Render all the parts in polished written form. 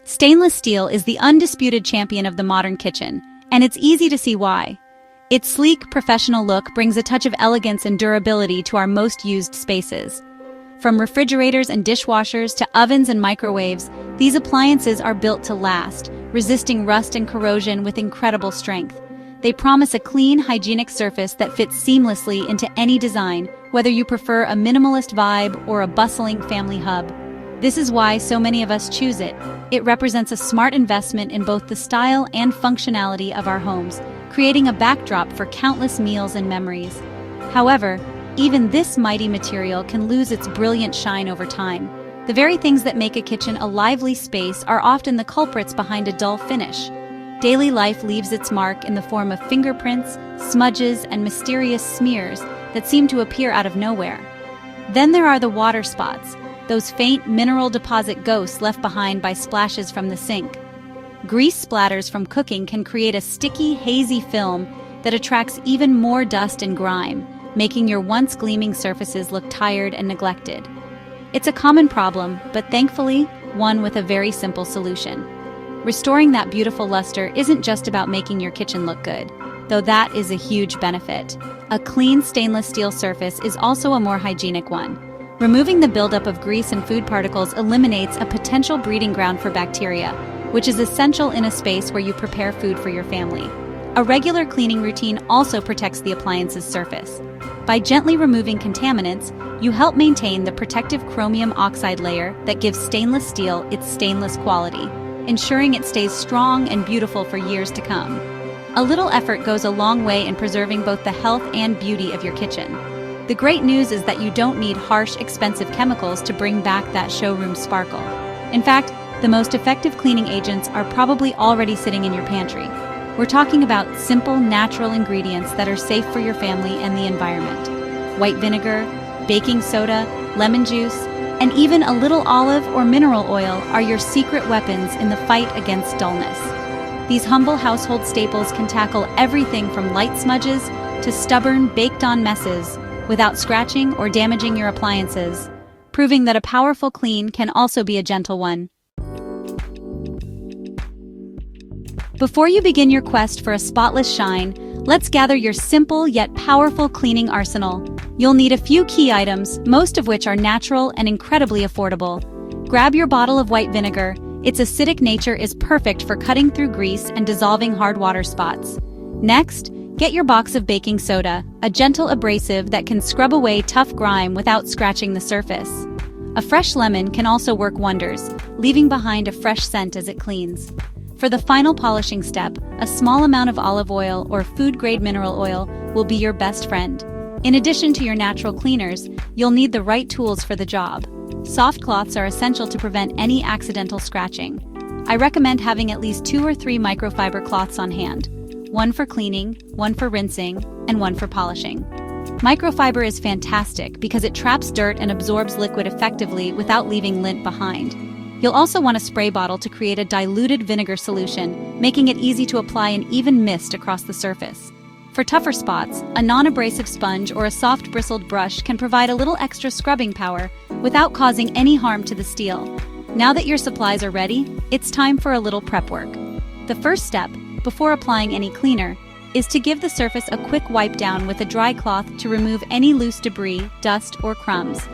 Stainless steel is the undisputed champion of the modern kitchen, and it's easy to see why. Its sleek, professional look brings a touch of elegance and durability to our most used spaces. From refrigerators and dishwashers to ovens and microwaves, these appliances are built to last, resisting rust and corrosion with incredible strength. They promise a clean, hygienic surface that fits seamlessly into any design, whether you prefer a minimalist vibe or a bustling family hub. This is why so many of us choose it. It represents a smart investment in both the style and functionality of our homes, creating a backdrop for countless meals and memories. However, even this mighty material can lose its brilliant shine over time. The very things that make a kitchen a lively space are often the culprits behind a dull finish. Daily life leaves its mark in the form of fingerprints, smudges, and mysterious smears that seem to appear out of nowhere. Then there are the water spots, those faint mineral deposit ghosts left behind by splashes from the sink. Grease splatters from cooking can create a sticky, hazy film that attracts even more dust and grime, making your once gleaming surfaces look tired and neglected. It's a common problem, but thankfully, one with a very simple solution. Restoring that beautiful luster isn't just about making your kitchen look good, though that is a huge benefit. A clean stainless steel surface is also a more hygienic one. Removing the buildup of grease and food particles eliminates a potential breeding ground for bacteria, which is essential in a space where you prepare food for your family. A regular cleaning routine also protects the appliance's surface. By gently removing contaminants, you help maintain the protective chromium oxide layer that gives stainless steel its stainless quality, ensuring it stays strong and beautiful for years to come. A little effort goes a long way in preserving both the health and beauty of your kitchen. The great news is that you don't need harsh, expensive chemicals to bring back that showroom sparkle. In fact, the most effective cleaning agents are probably already sitting in your pantry. We're talking about simple, natural ingredients that are safe for your family and the environment. White vinegar, baking soda, lemon juice, and even a little olive or mineral oil are your secret weapons in the fight against dullness. These humble household staples can tackle everything from light smudges to stubborn, baked-on messes without scratching or damaging your appliances, proving that a powerful clean can also be a gentle one. Before you begin your quest for a spotless shine, let's gather your simple yet powerful cleaning arsenal. You'll need a few key items, most of which are natural and incredibly affordable. Grab your bottle of white vinegar. Its acidic nature is perfect for cutting through grease and dissolving hard water spots. Next, get your box of baking soda, a gentle abrasive that can scrub away tough grime without scratching the surface. A fresh lemon can also work wonders, leaving behind a fresh scent as it cleans. For the final polishing step, a small amount of olive oil or food-grade mineral oil will be your best friend. In addition to your natural cleaners, you'll need the right tools for the job. Soft cloths are essential to prevent any accidental scratching. I recommend having at least 2 or 3 microfiber cloths on hand. One for cleaning, one for rinsing, and one for polishing. Microfiber is fantastic because it traps dirt and absorbs liquid effectively without leaving lint behind. You'll also want a spray bottle to create a diluted vinegar solution, making it easy to apply an even mist across the surface. For tougher spots, a non-abrasive sponge or a soft bristled brush can provide a little extra scrubbing power without causing any harm to the steel. Now that your supplies are ready, it's time for a little prep work. The first step, before applying any cleaner, is to give the surface a quick wipe down with a dry cloth to remove any loose debris, dust, or crumbs.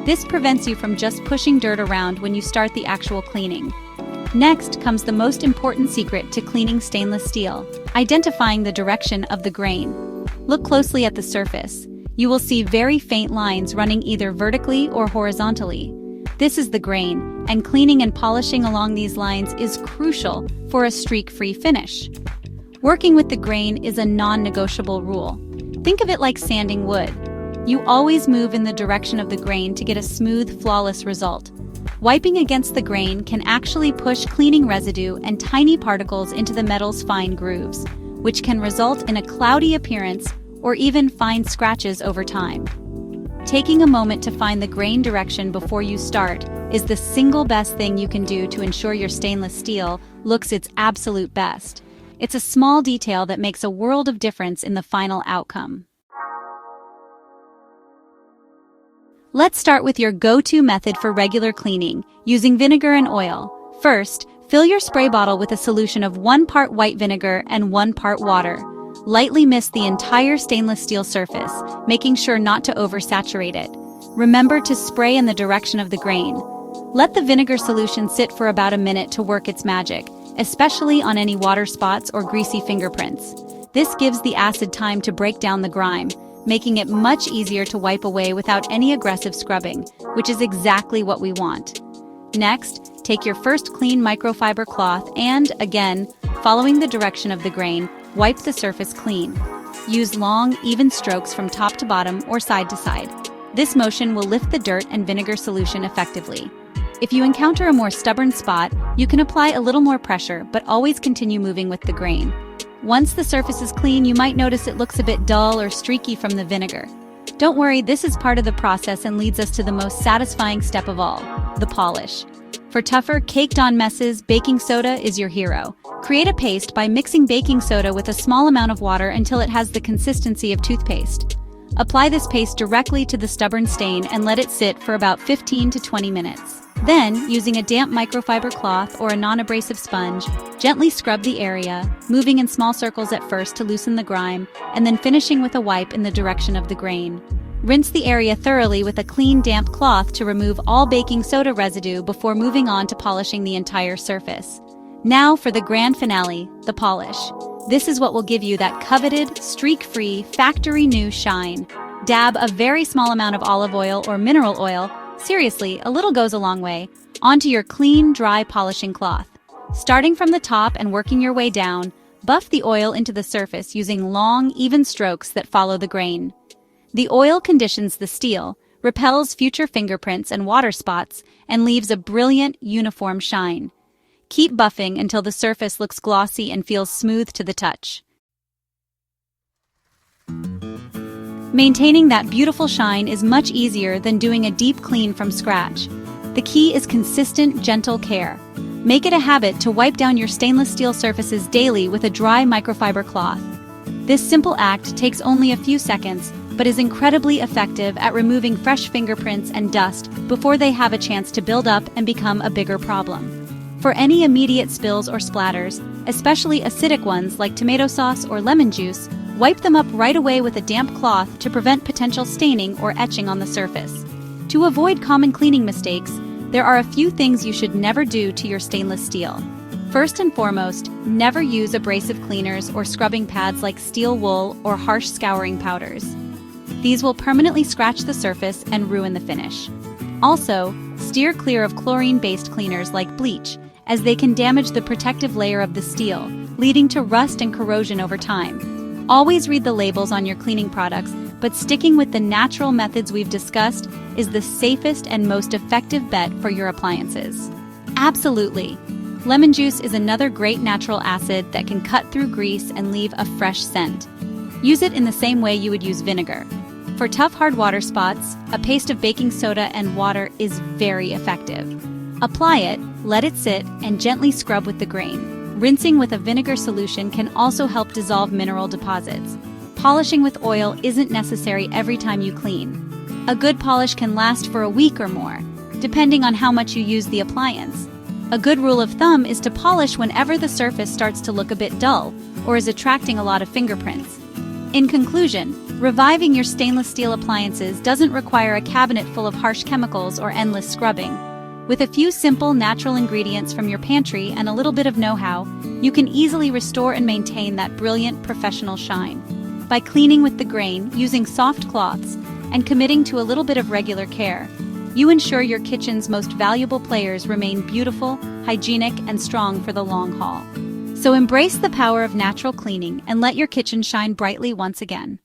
This prevents you from just pushing dirt around when you start the actual cleaning. Next comes the most important secret to cleaning stainless steel: identifying the direction of the grain. Look closely at the surface. You will see very faint lines running either vertically or horizontally. This is the grain, and cleaning and polishing along these lines is crucial for a streak-free finish. Working with the grain is a non-negotiable rule. Think of it like sanding wood. You always move in the direction of the grain to get a smooth, flawless result. Wiping against the grain can actually push cleaning residue and tiny particles into the metal's fine grooves, which can result in a cloudy appearance or even fine scratches over time. Taking a moment to find the grain direction before you start is the single best thing you can do to ensure your stainless steel looks its absolute best. It's a small detail that makes a world of difference in the final outcome. Let's start with your go-to method for regular cleaning, using vinegar and oil. First, Fill your spray bottle with a solution of 1 part white vinegar and 1 part water. Lightly mist the entire stainless steel surface, making sure not to oversaturate it. Remember to spray in the direction of the grain. Let the vinegar solution sit for about a minute to work its magic, especially on any water spots or greasy fingerprints. This gives the acid time to break down the grime, making it much easier to wipe away without any aggressive scrubbing, which is exactly what we want. Next, take your first clean microfiber cloth and, again, following the direction of the grain, wipe the surface clean. Use long, even strokes from top to bottom or side to side. This motion will lift the dirt and vinegar solution effectively. If you encounter a more stubborn spot, you can apply a little more pressure, but always continue moving with the grain. Once the surface is clean, you might notice it looks a bit dull or streaky from the vinegar. Don't worry, this is part of the process and leads us to the most satisfying step of all, the polish. For tougher, caked-on messes, baking soda is your hero. Create a paste by mixing baking soda with a small amount of water until it has the consistency of toothpaste. Apply this paste directly to the stubborn stain and let it sit for about 15 to 20 minutes. Then, using a damp microfiber cloth or a non-abrasive sponge, gently scrub the area, moving in small circles at first to loosen the grime, and then finishing with a wipe in the direction of the grain. Rinse the area thoroughly with a clean, damp cloth to remove all baking soda residue before moving on to polishing the entire surface. Now for the grand finale, the polish. This is what will give you that coveted, streak-free, factory-new shine. Dab a very small amount of olive oil or mineral oil, seriously, a little goes a long way, onto your clean, dry polishing cloth. Starting from the top and working your way down, buff the oil into the surface using long, even strokes that follow the grain. The oil conditions the steel, repels future fingerprints and water spots, and leaves a brilliant, uniform shine. Keep buffing until the surface looks glossy and feels smooth to the touch. Maintaining that beautiful shine is much easier than doing a deep clean from scratch. The key is consistent, gentle care. Make it a habit to wipe down your stainless steel surfaces daily with a dry microfiber cloth. This simple act takes only a few seconds, but is incredibly effective at removing fresh fingerprints and dust before they have a chance to build up and become a bigger problem. For any immediate spills or splatters, especially acidic ones like tomato sauce or lemon juice, wipe them up right away with a damp cloth to prevent potential staining or etching on the surface. To avoid common cleaning mistakes, there are a few things you should never do to your stainless steel. First and foremost, never use abrasive cleaners or scrubbing pads like steel wool or harsh scouring powders. These will permanently scratch the surface and ruin the finish. Also, steer clear of chlorine-based cleaners like bleach, as they can damage the protective layer of the steel, leading to rust and corrosion over time. Always read the labels on your cleaning products, but sticking with the natural methods we've discussed is the safest and most effective bet for your appliances. Absolutely! Lemon juice is another great natural acid that can cut through grease and leave a fresh scent. Use it in the same way you would use vinegar. For tough, hard water spots, a paste of baking soda and water is very effective. Apply it, let it sit, and gently scrub with the grain. Rinsing with a vinegar solution can also help dissolve mineral deposits. Polishing with oil isn't necessary every time you clean. A good polish can last for a week or more, depending on how much you use the appliance. A good rule of thumb is to polish whenever the surface starts to look a bit dull or is attracting a lot of fingerprints. In conclusion, reviving your stainless steel appliances doesn't require a cabinet full of harsh chemicals or endless scrubbing. With a few simple, natural ingredients from your pantry and a little bit of know-how, you can easily restore and maintain that brilliant, professional shine. By cleaning with the grain, using soft cloths, and committing to a little bit of regular care, you ensure your kitchen's most valuable players remain beautiful, hygienic, and strong for the long haul. So embrace the power of natural cleaning and let your kitchen shine brightly once again.